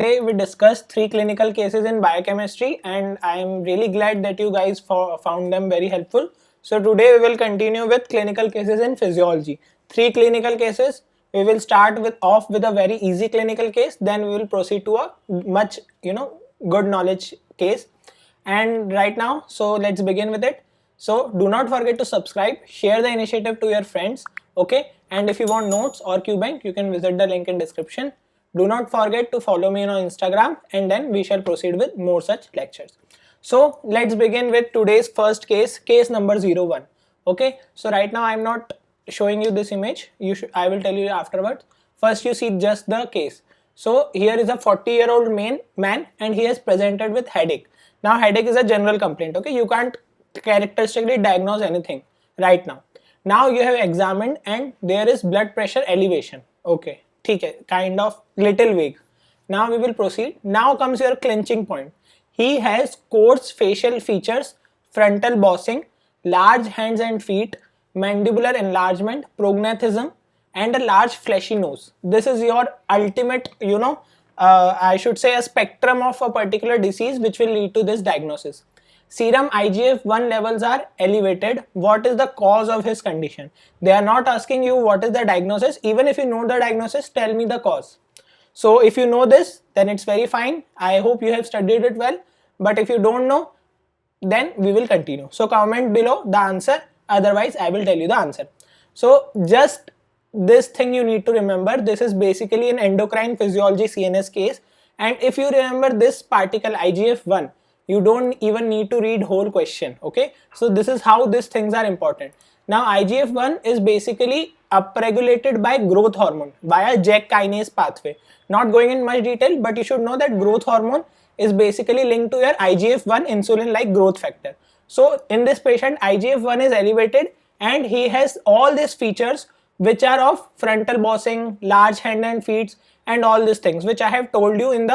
Today we discussed 3 clinical cases in biochemistry and I am really glad that you guys found them very helpful. So today we will continue with clinical cases in physiology. 3 clinical cases. We will start off with a very easy clinical case, then we will proceed to a much good knowledge case. And right now, so let's begin with it. So do not forget to subscribe, share the initiative to your friends, okay? And if you want notes or QBank, you can visit the link in description. Do not forget to follow me on Instagram, and then we shall proceed with more such lectures. So let's begin with today's first case, case number 01. Okay, so right now I'm not showing you this image. I will tell you afterwards. First you see just the case. So here is a 40-year-old man and he has presented with headache. Now headache is a general complaint, okay? You can't characteristically diagnose anything right now. Now you have examined and there is blood pressure elevation, okay? Kind of little vague. Now we will proceed. Now comes your clinching point. He has coarse facial features, frontal bossing, large hands and feet, mandibular enlargement, prognathism, and a large fleshy nose. This is your ultimate, I should say a spectrum of a particular disease which will lead to this diagnosis. Serum IGF-1 levels are elevated. What is the cause of his condition? They are not asking you what is the diagnosis. Even if you know the diagnosis, tell me the cause. So if you know this, then it's very fine. I hope you have studied it well. But if you don't know, then we will continue. So comment below the answer. Otherwise, I will tell you the answer. So just this thing you need to remember. This is basically an endocrine physiology CNS case. And if you remember this particle IGF-1, you don't even need to read whole question, okay? So this is how these things are important. Now IGF-1 is basically upregulated by growth hormone via JAK kinase pathway. Not going in much detail, but you should know that growth hormone is basically linked to your IGF-1 insulin like growth factor. So in this patient, IGF-1 is elevated and he has all these features which are of frontal bossing, large hand and feet, and all these things which I have told you in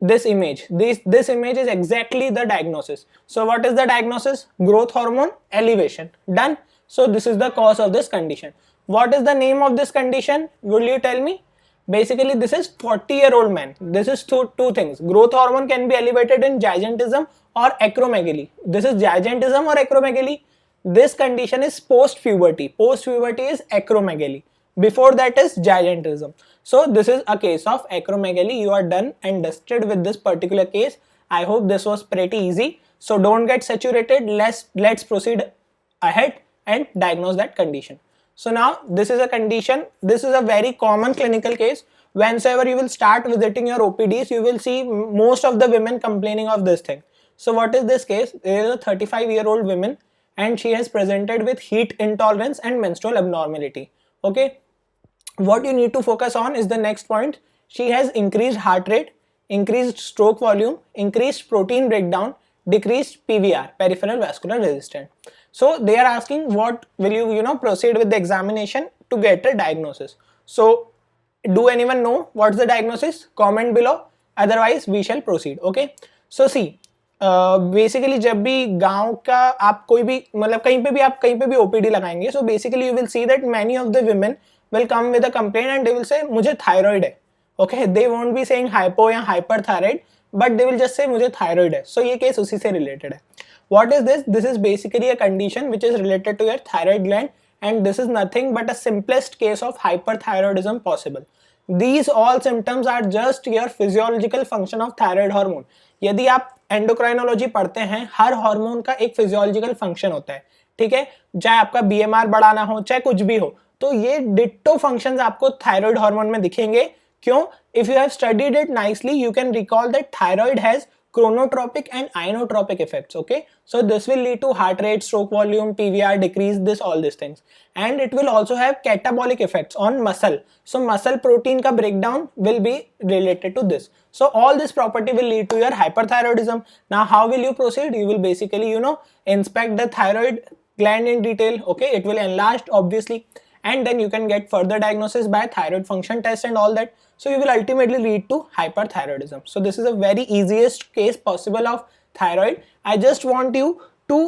this image. This image is exactly the diagnosis. So what is the diagnosis? Growth hormone elevation. Done. So this is the cause of this condition. What is the name of this condition? Will you tell me? Basically this is 40-year-old man. This is two things. Growth hormone can be elevated in gigantism or acromegaly. This is gigantism or acromegaly. This condition is post-puberty. Post-puberty is acromegaly. Before that is gigantism. So this is a case of acromegaly. You are done and dusted with this particular case. I hope this was pretty easy. So don't get saturated. Let's proceed ahead and diagnose that condition. So now this is a condition. This is a very common clinical case. Whenever you will start visiting your OPDs, you will see most of the women complaining of this thing. So what is this case? There is a 35-year-old woman and she has presented with heat intolerance and menstrual abnormality. Okay. What you need to focus on is the next point. She has increased heart rate, increased stroke volume, increased protein breakdown, decreased PVR, peripheral vascular resistance. So they are asking what will you proceed with the examination to get a diagnosis. So do anyone know what's the diagnosis? Comment below. Otherwise we shall proceed. Okay. So see, basically जब भी गांव का आप कोई भी मतलब कहीं पे भी ओपीडी लगाएंगे, so basically you will see that many of the women will come with a complaint and they will say मुझे thyroid है. Okay, they won't be saying hypo या hyperthyroid, but they will just say मुझे thyroid है. So ये case उसी से related है. What is this? This is basically a condition which is related to your thyroid gland and this is nothing but a simplest case of hyperthyroidism possible. These all symptoms are just your physiological function of thyroid hormone. यदि आप endocrinology पढ़ते हैं, हर hormone का एक physiological function होता है, ठीक है? चाहे आपका बीएमआर बढ़ाना हो, चाहे कुछ भी हो, तो ये डिट्टो फंक्शंस आपको थायराइड हार्मोन में दिखेंगे. क्यों? If you have studied it nicely, you can recall that thyroid has chronotropic and ionotropic effects. Okay, so this will lead to heart rate, stroke volume, PVR decrease, all these things, and it will also have catabolic effects on muscle. So muscle protein ka breakdown will be related to this. So all this property will lead to your hyperthyroidism. Now how will you proceed? You will basically inspect the thyroid gland in detail. Okay, it will enlarge obviously, and then you can get further diagnosis by thyroid function test and all that. So you will ultimately lead to hyperthyroidism. So this is a very easiest case possible of thyroid. I just want you to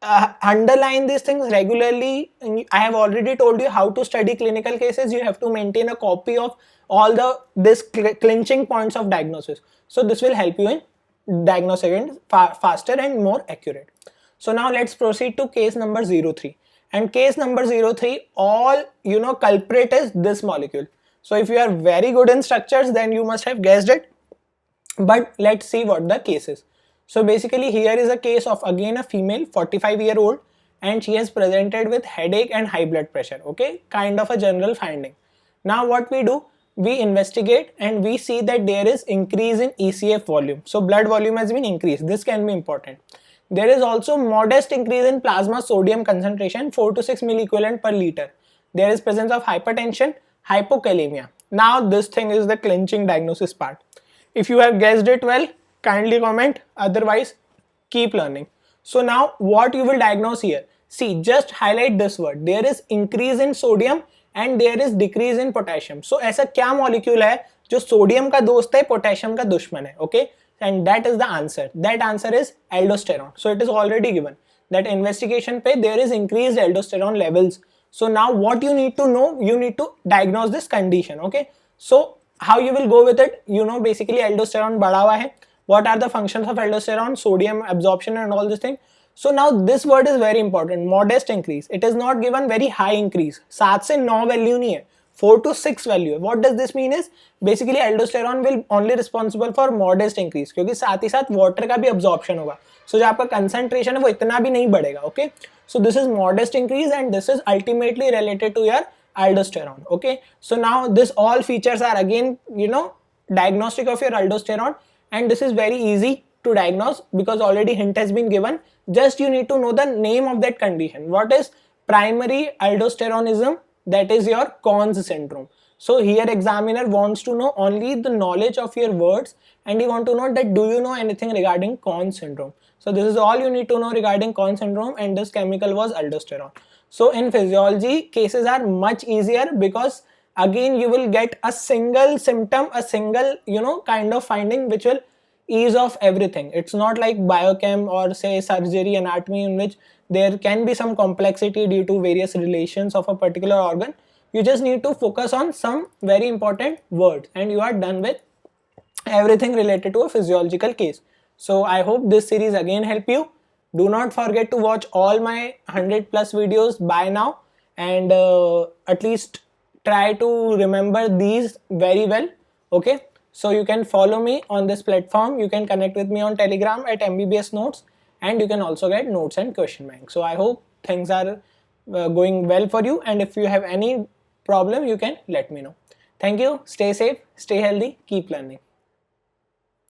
underline these things regularly. I have already told you how to study clinical cases. You have to maintain a copy of all this clinching points of diagnosis. So this will help you in diagnosing it faster and more accurate. So now let's proceed to case number 03. And case number 03, all culprit is this molecule. So if you are very good in structures, then you must have guessed it. But let's see what the case is. So basically here is a case of again a female 45-year-old, and she has presented with headache and high blood pressure. Okay, kind of a general finding. Now what we do, we investigate and we see that there is increase in ECF volume. So blood volume has been increased. This can be important. There is also modest increase in plasma sodium concentration, 4 to 6 milliequivalent per liter. There is presence of hypertension, hypokalemia. Now this thing is the clinching diagnosis part. If you have guessed it well, kindly comment, otherwise keep learning. So now what you will diagnose here, see, just highlight this word, there is increase in sodium and there is decrease in potassium. So ऐसा क्या molecule है जो sodium का दोस्त है, potassium का दुश्मन है, okay? And that is the answer. That answer is aldosterone. So it is already given that investigation pe there is increased aldosterone levels. So now what you need to know, you need to diagnose this condition, okay? So how you will go with it, basically aldosterone बढ़ा हुआ है. What are the functions of aldosterone? Sodium absorption and all this thing. So now this word is very important, modest increase. It is not given very high increase. 7 से 9 value नहीं है, 4 to 6 value. What does this mean is basically aldosterone will only responsible for modest increase, क्योंकि साथ ही साथ water का भी absorption होगा. So जो आपका concentration है वो इतना भी नहीं बढ़ेगा, okay? So this is modest increase and this is ultimately related to your aldosterone, okay? So now this all features are again diagnostic of your aldosterone, and this is very easy to diagnose because already hint has been given. Just you need to know the name of that condition. What is primary aldosteronism? That is your Conn's syndrome. So here examiner wants to know only the knowledge of your words, and he want to know that do you know anything regarding Conn's syndrome. So this is all you need to know regarding Conn's syndrome, and this chemical was aldosterone. So in physiology, cases are much easier because again you will get a single symptom, a single kind of finding which will ease off everything. It's not like biochem or say surgery, anatomy, in which there can be some complexity due to various relations of a particular organ. You just need to focus on some very important words and you are done with everything related to a physiological case. So I hope this series again help you. Do not forget to watch all my 100+ videos by now, and at least try to remember these very well, okay? So you can follow me on this platform. You can connect with me on Telegram at MBBS Notes, and you can also get notes and question bank. So I hope things are going well for you, and if you have any problem, you can let me know. Thank you. Stay safe, stay healthy, keep learning.